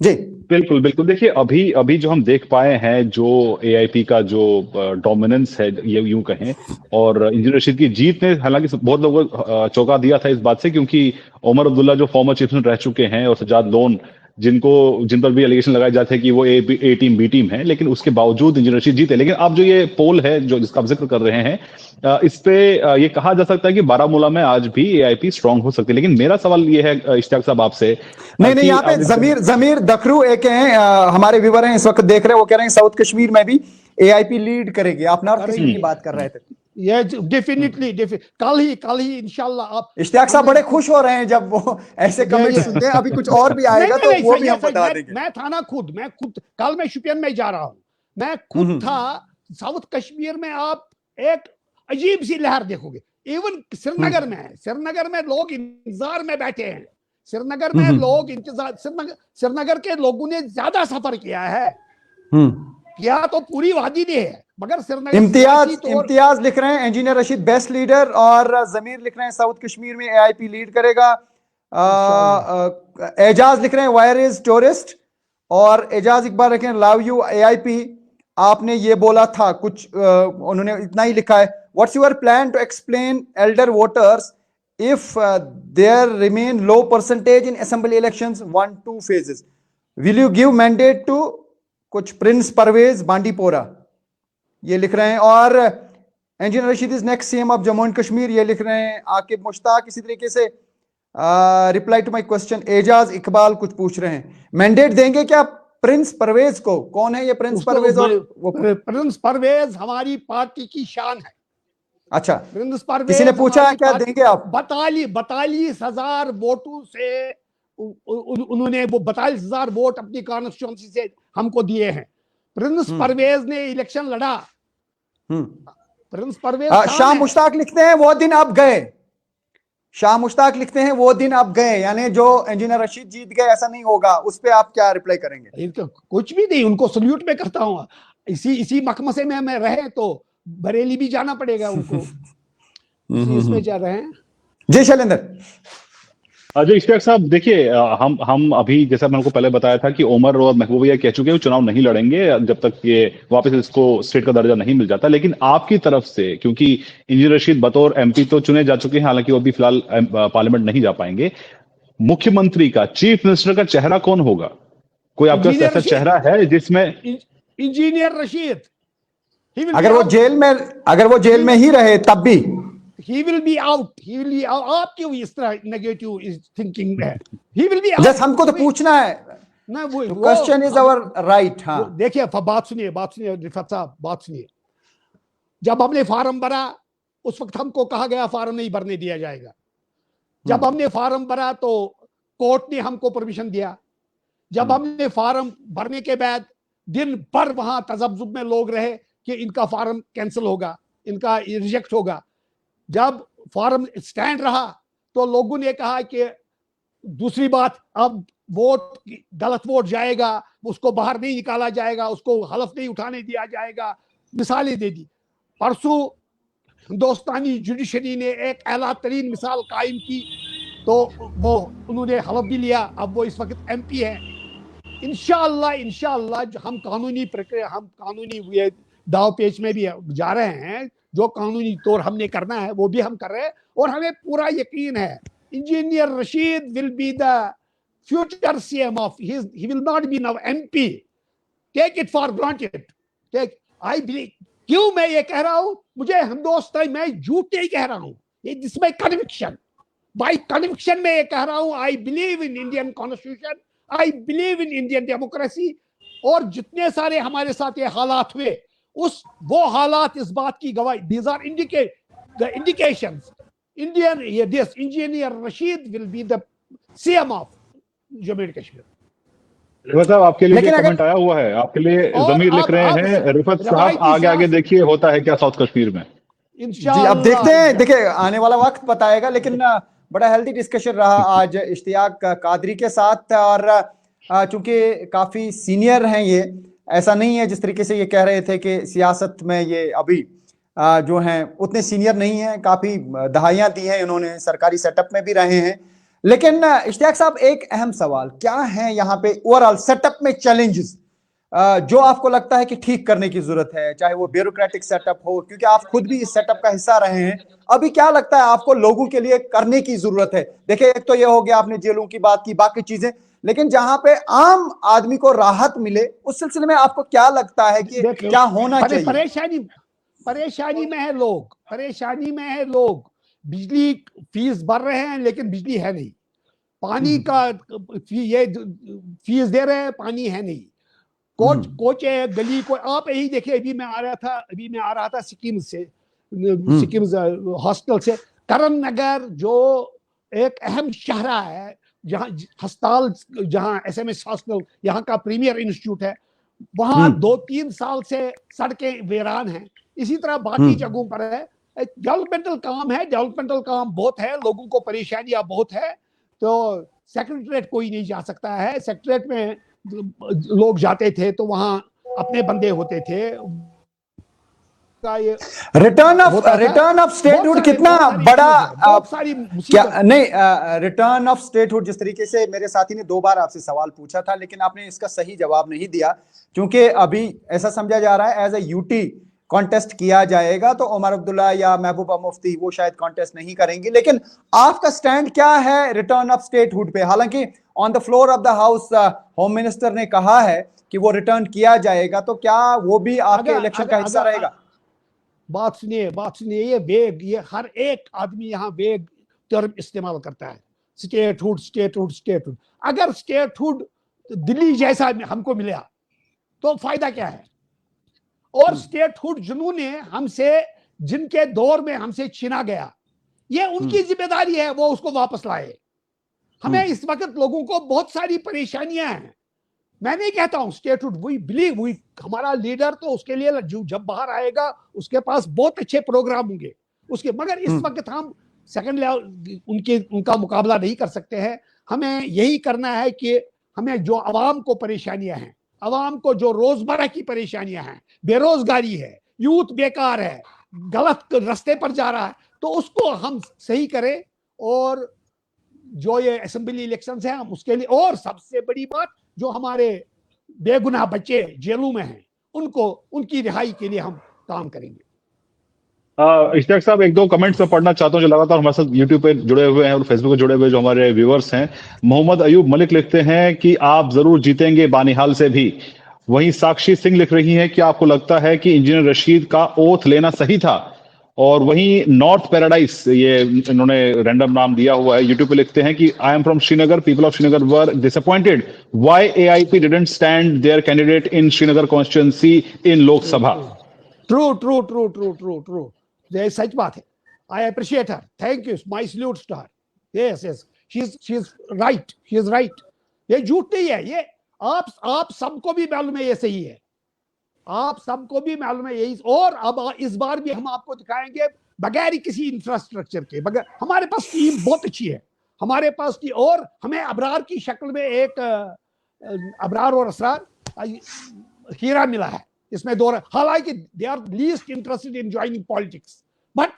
Speaker 1: जी,
Speaker 3: बिल्कुल बिल्कुल। देखिए, अभी जो हम देख पाए हैं, जो एआईपी का जो डोमिनेंस है, ये यूं कहें, और इंजीनियर रशीद की जीत ने हालांकि बहुत लोगों को चौंका दिया था इस बात से, क्योंकि उमर अब्दुल्ला जो फॉर्मर चीफ मिनिस्टर रह चुके हैं और सज्जाद लोन जिन पर भी एलिगेशन लगाए जाते हैं कि वो ए टीम बी टीम है, लेकिन उसके बावजूद इंजीनियर रशीद जीते। लेकिन अब जो ये पोल है जो जिसका आप जिक्र कर रहे हैं, इस पे ये कहा जा सकता है कि बारामूला में आज भी एआईपी स्ट्रांग हो सकती है। लेकिन मेरा सवाल ये है इश्तियाक साहब आपसे,
Speaker 1: नहीं, यहाँ पे जमीर दखरू एक हैं, हमारे व्यूअर हैं इस वक्त देख रहे हैं, वो कह रहे हैं साउथ कश्मीर में भी एआईपी लीड करेगी। आप नॉर्थ कश्मीर की बात कर रहे थे।
Speaker 2: ये डेफिनेटली कल ही इंशाल्लाह। आप
Speaker 1: इश्तियाक साहब बड़े खुश हो रहे हैं जब वो ऐसे कमेंट सुनते हैं। अभी कुछ और भी आएगा तो वो भी हम बता देंगे।
Speaker 2: मैं था ना खुद कल मैं शुपियन में जा रहा हूं, मैं खुद था। साउथ कश्मीर में आप एक अजीब सी लहर देखोगे। इवन श्रीनगर में लोग इंतजार में बैठे हैं। श्रीनगर में लोग इंतजार, श्रीनगर के लोगों ने ज्यादा सफर किया है, किया तो पूरी वादी ने है, मगर श्रीनगर।
Speaker 1: इम्तियाज लिख रहे हैं इंजीनियर रशीद बेस्ट लीडर, और जमीर लिख रहे हैं साउथ कश्मीर में एआईपी लीड करेगा। एजाज लिख रहे हैं वायर इज टूरिस्ट, और एजाज इकबाल लिख रहे हैं लव यू एआईपी। आपने ये बोला था कुछ, उन्होंने इतना ही लिखा है। What's your plan to explain elder voters if there remain low percentage in assembly elections 1-2 phases? Will you give mandate to कुछ प्रिंस परवेज बांडीपोरा, ये लिख रहे हैं। और engineer Rashid is next CM of Jammu and Kashmir, ये लिख रहे हैं आकिब मुश्ताक। इसी तरीके से reply to my question, Ejaz Iqbal कुछ पूछ रहे हैं, मैंडेट देंगे क्या प्रिंस परवेज को? कौन है ये प्रिंस परवेज? और वो
Speaker 2: प्रिंस परवेज हमारी पार्टी की शान है।
Speaker 1: अच्छा,
Speaker 2: प्रिंस परवेज,
Speaker 1: किसी ने पूछा है क्या देंगे आप?
Speaker 2: 42,000 वोटों से उन्होंने वो 42,000 वोट अपनी कॉन्स्टिट्यूएंसी से हमको दिए हैं। प्रिंस परवेज ने इलेक्शन लड़ा। प्रिंस परवेज
Speaker 1: शाह मुश्ताक लिखते हैं वो दिन अब गए। शाह मुश्ताक लिखते हैं वो दिन अब गए, यानी जो इंजीनियर रशीद जीत गए ऐसा नहीं होगा। उस पे आप क्या रिप्लाई करेंगे?
Speaker 2: कुछ भी नहीं, उनको सल्यूट में करता हूँ। इसी मकमसे में मैं रहे तो बरेली भी जाना पड़ेगा उनको। इसमें जा रहे हैं।
Speaker 1: जय शैलेंद्र।
Speaker 3: अजय इश्तियाक साहब, देखिए हम अभी जैसा मैंने को पहले बताया था कि उमर और महबूबिया कह चुके हैं वो चुनाव नहीं लड़ेंगे जब तक ये वापस इसको स्टेट का दर्जा नहीं मिल जाता। लेकिन आपकी तरफ से, क्योंकि इंजीनियर रशीद बतौर एमपी तो चुने जा चुके हैं, हालांकि वो अभी फिलहाल पार्लियामेंट नहीं जा पाएंगे, मुख्यमंत्री का, चीफ मिनिस्टर का चेहरा कौन होगा? कोई आपका ऐसा चेहरा है जिसमें?
Speaker 2: इंजीनियर रशीद।
Speaker 1: अगर वो जेल में ही रहे तब भी
Speaker 2: he will be out. आप क्यों इस तरह नेगेटिव थिंकिंग है? He will be out.
Speaker 1: Just हमको तो पूछना है ना, वो क्वेश्चन इज आवर राइट। हाँ,
Speaker 2: देखिए बात सुनिए रिफत साहब, बात सुनिए। जब हमने फार्म भरा उस वक्त हमको कहा गया फार्म नहीं भरने दिया जाएगा। जब हमने फार्म भरा तो कोर्ट ने हमको परमिशन दिया। जब हमने फार्म भरने के बाद दिन भर वहां तजब्जुब में लोग रहे कि इनका फार्म कैंसिल होगा, इनका रिजेक्ट होगा। जब फॉर्म स्टैंड रहा तो लोगों ने कहा कि दूसरी बात, अब गलत वोट जाएगा, उसको बाहर नहीं निकाला जाएगा, उसको हलफ नहीं उठाने दिया जाएगा, मिसालें दे दी। परसों हिंदुस्तानी जुडिशरी ने एक आला तरीन मिसाल कायम की तो वो उन्होंने हलफ भी लिया। अब वो इस वक्त एमपी है। इंशाअल्लाह हम कानूनी प्रक्रिया, हम कानूनी दाव पेच में भी जा रहे हैं। जो कानूनी तौर हमने करना है वो भी हम कर रहे हैं, और हमें पूरा यकीन है engineer Rashid will be the future CM of, he will not be now MP. Take it for granted. I believe, क्यों मैं ये कह रहा हूं, मुझे हम दोस्त, मैं झूठ नहीं कह रहा हूं, ये this my conviction. By conviction में ये कह रहा हूं, I believe in Indian constitution, I believe in Indian democracy. और जितने सारे हमारे साथ ये हालात हुए, वो हालात इस बात की गवाही, these are the indications. Engineer Rashid will be the CM of Jammu and Kashmir.
Speaker 3: Rifat साहब, आपके लिए कमेंट आया हुआ है, आपके लिए जमीर लिख रहे हैं। रिफत साहब, आगे देखिए होता है क्या साउथ कश्मीर में।
Speaker 1: जी, अब देखते हैं, देखिए आने वाला वक्त बताएगा। लेकिन बड़ा हेल्दी डिस्कशन रहा आज इश्तियाक कादरी के साथ, और चूंकि काफी सीनियर हैं ये, ऐसा नहीं है जिस तरीके से ये कह रहे थे कि सियासत में ये अभी जो हैं उतने सीनियर नहीं हैं। काफी दहाइयां दी हैं इन्होंने, सरकारी सेटअप में भी रहे हैं। लेकिन इश्तियाक साहब, एक अहम सवाल क्या है यहाँ पे ओवरऑल सेटअप में चैलेंजेस जो आपको लगता है कि ठीक करने की जरूरत है, चाहे वो ब्यूरोक्रेटिक सेटअप हो, क्योंकि आप खुद भी इस सेटअप का हिस्सा रहे हैं। अभी क्या लगता है आपको लोगों के लिए करने की जरूरत है? देखिए, एक तो ये हो गया, आपने जेलों की बात की, बाकी चीजें, लेकिन जहां पे आम आदमी को राहत मिले, उस सिलसिले में आपको क्या लगता है कि क्या होना चाहिए?
Speaker 2: परेशानी में है लोग, परेशानी में है लोग। बिजली फीस भर रहे हैं लेकिन बिजली है नहीं, पानी का ये फीस दे रहे हैं, पानी है नहीं, कोच है गली को। आप यही देखिए, अभी मैं आ रहा था सिक्किम से, सिक्किम हॉस्टल से। करण नगर जो एक अहम शहर है, जहाँ हस्ताल, जहाँ SMS हॉस्टल यहाँ का प्रीमियर इंस्टीट्यूट है, वहां 2-3 साल से सड़कें वीरान हैं। इसी तरह बाकी जगहों पर है। डेवलपमेंटल काम है, डेवलपमेंटल काम बहुत है, लोगों को परेशानियां बहुत है। तो सेक्रेटरीट कोई नहीं जा सकता है। सेक्रेटरीट में लोग जाते थे तो वहां अपने बंदे होते थे।
Speaker 1: रिटर्न ऑफ स्टेटहुड कितना बड़ा, क्या नहीं, रिटर्न ऑफ स्टेटहुड, जिस तरीके से मेरे साथी ने 2 बार आपसे सवाल पूछा था, लेकिन आपने इसका सही जवाब नहीं दिया, क्योंकि अभी ऐसा समझा जा रहा है एज ए यूटी कॉन्टेस्ट किया जाएगा, तो उमर अब्दुल्ला या महबूबा मुफ्ती वो शायद कॉन्टेस्ट नहीं करेंगी। लेकिन आपका स्टैंड क्या है रिटर्न ऑफ स्टेटहुड पे? हालांकि on the floor of the house home minister ने कहा है कि वो रिटर्न किया जाएगा, तो क्या वो भी आपके इलेक्शन का हिस्सा रहेगा?
Speaker 2: बात सुनिए, ये वेग, ये हर एक आदमी यहाँ वेग टर्म इस्तेमाल करता है, स्टेटहुड। अगर स्टेटहुड दिल्ली जैसा हमको मिला तो फायदा क्या है? और स्टेटहुड जिन्होंने हमसे, जिनके दौर में हमसे छीना गया, ये उनकी जिम्मेदारी है वो उसको वापस लाए। हमें इस वक्त लोगों को बहुत सारी परेशानियां हैं। मैं नहीं कहता हूं स्टेटहुड, वी हमारा लीडर तो उसके लिए जब बाहर आएगा उसके पास बहुत अच्छे प्रोग्राम होंगे उसके, मगर इस वक्त हम सेकंड लेवल उनका मुकाबला नहीं कर सकते हैं। हमें यही करना है कि हमें जो आवाम को परेशानियां हैं, आवाम को जो रोजमर्रा की परेशानियां हैं, बेरोजगारी है, यूथ बेकार है, गलत रास्ते पर जा रहा है, तो उसको हम सही करें। और जो ये असेंबली इलेक्शंस हैं हम उसके लिए, और सबसे बड़ी बात, जो हमारे बेगुनाह बच्चे जेलों में हैं उनको, उनकी रिहाई के लिए हम काम करेंगे।
Speaker 3: इश्तियाक साहब, 1-2 कमेंट्स मैं पढ़ना चाहता हूं जो लगातार हमारे साथ यूट्यूब पे जुड़े हुए हैं और फेसबुक पे जुड़े हुए जो हमारे व्यूअर्स हैं। मोहम्मद अयूब मलिक लिखते हैं कि आप जरूर जीतेंगे बानिहाल से भी। वहीं साक्षी सिंह लिख रही हैं कि आपको लगता है कि इंजीनियर रशीद का ओथ लेना सही था। और वहीं नॉर्थ पैराडाइज, ये इन्होंने रैंडम नाम दिया हुआ है, यूट्यूब पे लिखते हैं कि I am from Srinagar, people of Srinagar were disappointed why AIP didn't stand their candidate in Srinagar constituency in Lok Sabha.
Speaker 2: True, ये सच बात है। I appreciate her, thank you, my salute to her. Yes, she is right. ये झूठ नहीं है, ये आप सबको भी मालूम है ये सही है, आप सबको भी मालूम है यही। और अब इस बार भी हम आपको दिखाएंगे बगैर किसी इंफ्रास्ट्रक्चर के, बगैर, हमारे पास टीम बहुत अच्छी है, हमारे पास टीम, और हमें अबरार की शक्ल में एक अबरार और असरार हीरा मिला है। इसमें हालांकि they are least interested in joining politics, but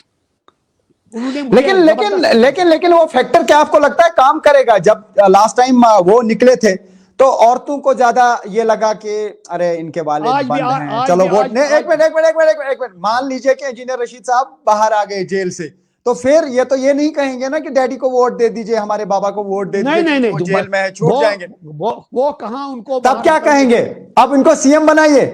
Speaker 1: लेकिन वो फैक्टर क्या आपको लगता है काम करेगा? जब लास्ट टाइम वो निकले थे तो औरतों को ज्यादा ये लगा कि अरे इनके वाले बंद हैं, चलो वोट नहीं। एक मिनट, मान लीजिए कि इंजीनियर रशीद साहब बाहर आ गए जेल से, तो फिर ये नहीं कहेंगे ना कि डैडी को वोट दे दीजिए, हमारे बाबा को वोट दे दीजिए,
Speaker 2: नहीं,
Speaker 1: वो जेल में छूट जाएंगे।
Speaker 2: वो कहां उनको,
Speaker 1: तब क्या कहेंगे? अब इनको सीएम बनाइए,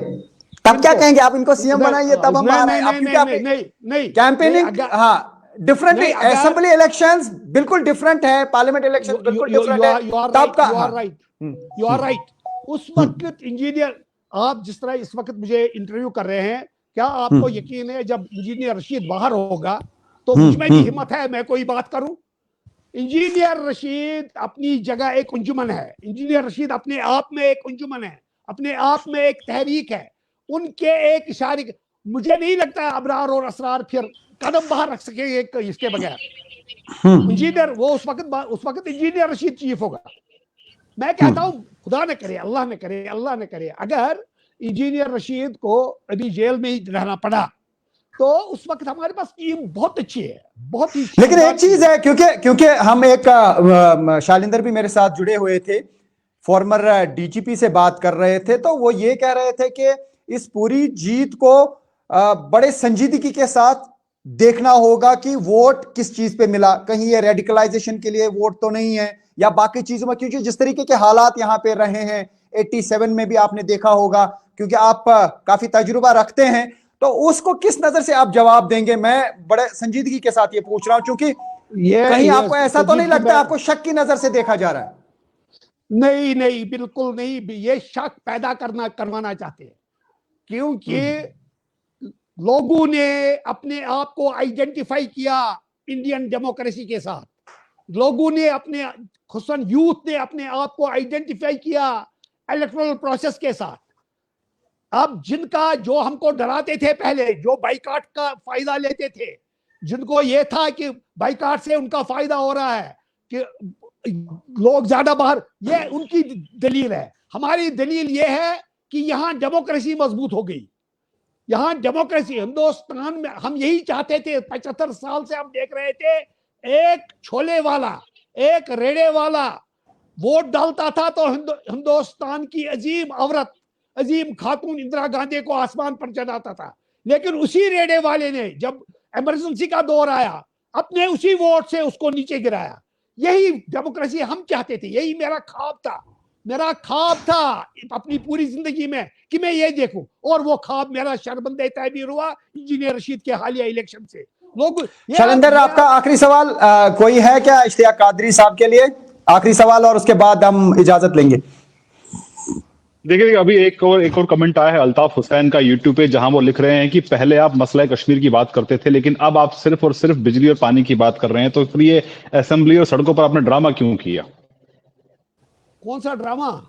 Speaker 1: तब क्या कहेंगे? आप इनको सीएम बनाइए, तब हम
Speaker 2: नहीं
Speaker 1: कैंपेनिंग। हाँ, डिफरेंट असेंबली इलेक्शंस बिल्कुल डिफरेंट है, पार्लियामेंट इलेक्शंस बिल्कुल डिफरेंट है। तब का
Speaker 2: यू आर राइट। उस वक्त इंजीनियर, आप जिस तरह इस वक्त मुझे इंटरव्यू कर रहे हैं, क्या आपको यकीन है जब इंजीनियर रशीद बाहर होगा तो मुझमें भी हिम्मत है मैं कोई बात करूं? इंजीनियर रशीद अपनी जगह एक अंजुमन है, इंजीनियर रशीद अपने आप में एक अंजुमन है, अपने आप में एक तहरीक है। उनके एक इशारे, मुझे नहीं लगता अबरार और असरार फिर कदम बाहर रख सकेंगे इसके बगैर। इंजीनियर वो उस वक्त इंजीनियर रशीद चीफ होगा। मैं कहता हूं खुदा न करे, अल्लाह न करे अगर इंजीनियर रशीद को अभी जेल में ही रहना पड़ा तो उस वक्त हमारे पास टीम बहुत अच्छी है, बहुत ही।
Speaker 1: लेकिन एक चीज है, क्योंकि हम एक शालिंदर भी मेरे साथ जुड़े हुए थे, फॉर्मर DGP से बात कर रहे थे, तो वो ये कह रहे थे कि इस पूरी जीत को बड़े संजीदगी के साथ देखना होगा कि वोट किस चीज पे मिला, कहीं ये रेडिकलाइजेशन के लिए वोट तो नहीं है या बाकी चीजों में, क्योंकि जिस तरीके के हालात यहां पे रहे हैं 87 में भी आपने देखा होगा, क्योंकि आप काफी तजुर्बा रखते हैं, तो उसको किस नजर से आप जवाब देंगे? मैं बड़े संजीदगी के साथ ये पूछ रहा हूं, क्योंकि कहीं आपको ऐसा तो नहीं लगता, आपको शक की नजर से देखा जा रहा है?
Speaker 2: नहीं नहीं, बिल्कुल नहीं, ये शक पैदा करवाना चाहते हैं, क्योंकि लोगों ने अपने आप को आइडेंटिफाई किया इंडियन डेमोक्रेसी के साथ, लोगों ने अपने खुसन यूथ ने अपने आप को आइडेंटिफाई किया इलेक्टोरल प्रोसेस के साथ। अब जिनका, जो हमको डराते थे पहले, जो बाइकाट का फायदा लेते थे, जिनको ये था कि बाइकाट से उनका फायदा हो रहा है कि लोग ज्यादा बाहर, ये उनकी दलील है। हमारी दलील ये है कि यहां डेमोक्रेसी मजबूत हो गई, यहां डेमोक्रेसी हिंदुस्तान में, हम यही चाहते थे। 75 साल से हम देख रहे थे, एक छोले वाला, एक रेड़े वाला वोट डालता था तो हिंदुस्तान की अजीम औरत, अजीम खातून इंदिरा गांधी को आसमान पर चढ़ाता था। लेकिन उसी रेड़े वाले ने जब इमरजेंसी का दौर आया, अपने उसी वोट से उसको नीचे गिराया। यही डेमोक्रेसी हम चाहते थे, यही मेरा ख्वाब था अपनी पूरी जिंदगी में कि मैं ये देखूं, और वो ख्वाब मेरा शर्मंदे ताबीर हुआ इंजीनियर रशीद के हालिया इलेक्शन से। लोग
Speaker 1: शैलेंद्र, आपका आखिरी सवाल कोई है क्या इश्तियाक कादरी साहब के लिए? आखिरी सवाल और उसके बाद हम इजाजत लेंगे।
Speaker 3: देखिए, अभी एक और कमेंट आया है अल्ताफ हुसैन का यूट्यूब पे, जहां वो लिख रहे हैं कि पहले आप मसला कश्मीर की बात करते थे, लेकिन अब आप सिर्फ और सिर्फ बिजली और पानी की बात कर रहे हैं, तो फिर ये असेंबली और सड़कों पर आपने ड्रामा क्यों किया?
Speaker 2: कौन सा ड्रामा?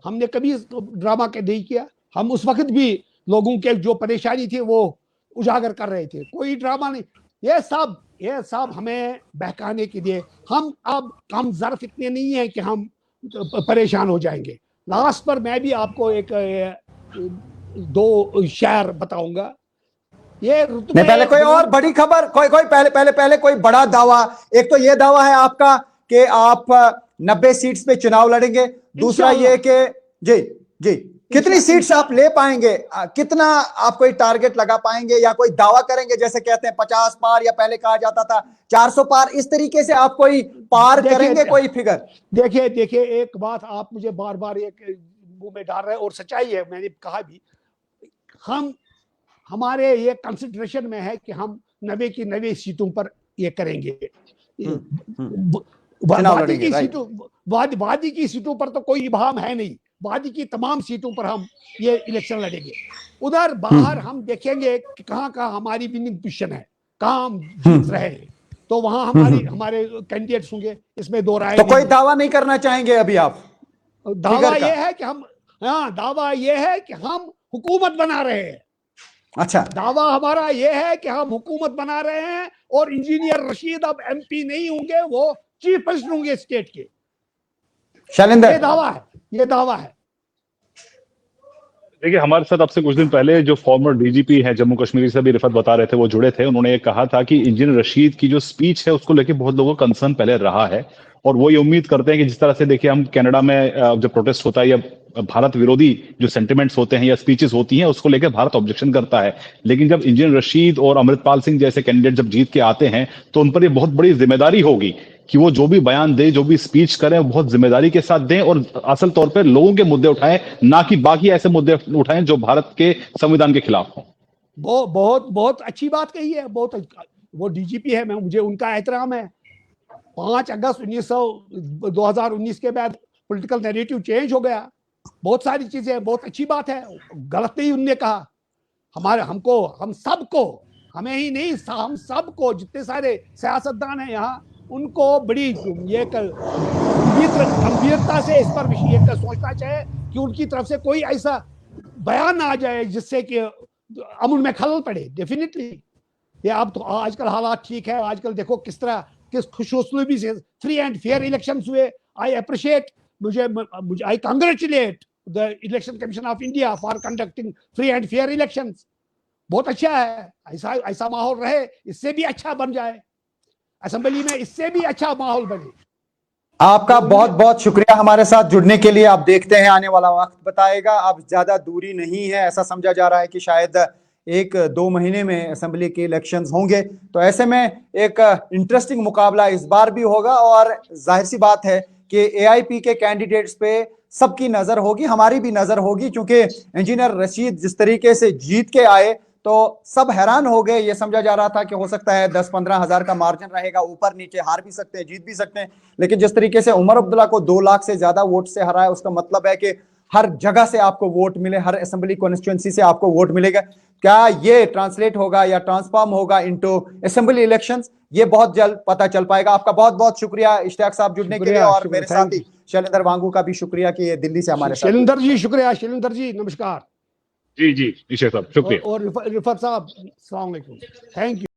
Speaker 2: हमने कभी ड्रामा के नहीं किया। हम उस वक्त भी लोगों के जो परेशानी थी वो उजागर कर रहे थे, कोई ड्रामा नहीं। ये सब हमें बहकाने के लिए। हम ज़र्फ इतने नहीं है कि हम परेशान हो जाएंगे। लास्ट पर मैं भी आपको एक दो शेर बताऊंगा। ये
Speaker 1: नहीं, पहले कोई और बड़ी खबर, कोई पहले कोई बड़ा दावा। एक तो ये दावा है आपका कि आप 90 सीट्स पे चुनाव लड़ेंगे, दूसरा ये कि जी कितनी सीट्स आप ले पाएंगे, कितना आप कोई टारगेट लगा पाएंगे या कोई दावा करेंगे, जैसे कहते हैं 50 पार, या पहले कहा जाता था 400 पार, इस तरीके से आप कोई पार करेंगे कोई फिगर?
Speaker 2: देखिए एक बात आप मुझे बार बार एक मुंह में डाल रहे हैं, और सच्चाई है, मैंने कहा भी, हमारे ये कंसिडरेशन में है कि हम 90 की 90 सीटों पर ये करेंगे। वादी की सीटों पर तो कोई इबाम है नहीं, वादी की तमाम सीटों पर हम ये इलेक्शन लड़ेंगे। उधर बाहर हम देखेंगे कि कहाँ हमारी विनिंग पोजीशन है, कहाँ हम जीत रहे हैं, तो वहां हमारे कैंडिडेट्स होंगे, इसमें दो राय।
Speaker 1: तो कोई दावा नहीं करना चाहेंगे अभी आप?
Speaker 2: दावा ये है कि दावा ये है कि हम हुकूमत बना रहे हैं।
Speaker 1: अच्छा, दावा
Speaker 2: हमारा ये है कि हम हुकूमत बना रहे हैं, और इंजीनियर रशीद अब MP नहीं होंगे, वो चीफ मिनिस्टर होंगे स्टेट के।
Speaker 1: शैलेंद्र,
Speaker 2: ये दावा है।
Speaker 3: देखिए, हमारे साथ आपसे कुछ दिन पहले जो फॉर्मर DGP है जम्मू कश्मीर से भी रिफत बता रहे थे, वो जुड़े थे। उन्होंने ये कहा था कि इंजीनियर रशीद की जो स्पीच है उसको लेके बहुत लोगों का कंसर्न पहले रहा है, और वो ये उम्मीद करते हैं कि जिस तरह से देखिए हम कनाडा में जब प्रोटेस्ट होता है या भारत विरोधी जो सेंटिमेंट्स होते हैं या स्पीचेस होती हैं, उसको लेकर भारत ऑब्जेक्शन करता है, लेकिन जब इंजीनियर रशीद और अमृतपाल सिंह जैसे कैंडिडेट जब जीत के आते हैं तो उन पर ये बहुत बड़ी जिम्मेदारी होगी कि वो जो भी बयान दे, जो भी स्पीच करें, वो बहुत जिम्मेदारी के साथ दें और असल तौर पर लोगों के मुद्दे उठाएं, ना कि बाकी ऐसे मुद्दे उठाएं जो भारत के संविधान के खिलाफ हों।
Speaker 2: बहुत अच्छी बात कही है। वो DGP है, मुझे उनका एहतराम है। 5 अगस्त 2019 के बाद पॉलिटिकल नैरेटिव चेंज हो गया, बहुत सारी चीजें, बहुत अच्छी बात है, गलत नहीं उनने कहा। हम सबको, हमें ही नहीं, हम सबको, जितने सारे सियासतदान हैं यहाँ, उनको बड़ी ये गंभीरता से इस पर सोचना चाहिए कि उनकी तरफ से कोई ऐसा बयान ना आ जाए जिससे कि अमन में खलल पड़े। डेफिनेटली ये अब तो आजकल हालात ठीक है, आजकल देखो किस खुशउस्लूबी से फ्री एंड फेयर इलेक्शंस हुए। I appreciate, I congratulate the election commission of India for conducting free and fair elections. बहुत अच्छा है, ऐसा माहौल रहे, इससे भी अच्छा बन जाए, असेंबली में इससे भी अच्छा माहौल बने।
Speaker 1: आपका बहुत बहुत शुक्रिया हमारे साथ जुड़ने के लिए। आप देखते हैं आने वाला वक्त बताएगा। अब ज्यादा दूरी नहीं है, ऐसा समझा जा रहा है कि शायद 1-2 महीने में असेंबली के इलेक्शंस होंगे। तो ऐसे में एक इंटरेस्टिंग मुकाबला इस बार भी होगा और जाहिर सी बात है कि एआईपी के कैंडिडेट्स पे सबकी नजर होगी, हमारी भी नजर होगी, क्योंकि इंजीनियर रशीद जिस तरीके से जीत के आए तो सब हैरान हो गए। ये समझा जा रहा था कि हो सकता है 10-15 हजार का मार्जिन रहेगा, ऊपर नीचे हार भी सकते हैं, जीत भी सकते हैं, लेकिन जिस तरीके से उमर अब्दुल्ला को 2 लाख से ज्यादा वोट से हराया, उसका मतलब है कि हर जगह से आपको वोट मिले, हर असेंबली कॉन्स्टिट्यूंसी से आपको वोट मिलेगा। क्या ये ट्रांसलेट होगा या ट्रांसफॉर्म होगा इनटू असेंबली इलेक्शंस, ये बहुत जल्द पता चल पाएगा। आपका बहुत बहुत शुक्रिया इश्तियाक साहब जुड़ने के लिए, और मेरे साथी शैलेंद्र वांगू का भी शुक्रिया कि ये दिल्ली से हमारे साथ।
Speaker 2: शैलेंद्र जी शुक्रिया। शैलेंद्र जी नमस्कार।
Speaker 3: जी जी इश्तियाक साहब शुक्रिया।
Speaker 2: और रिफत साहब अस्सलाम वालेकुम, थैंक यू।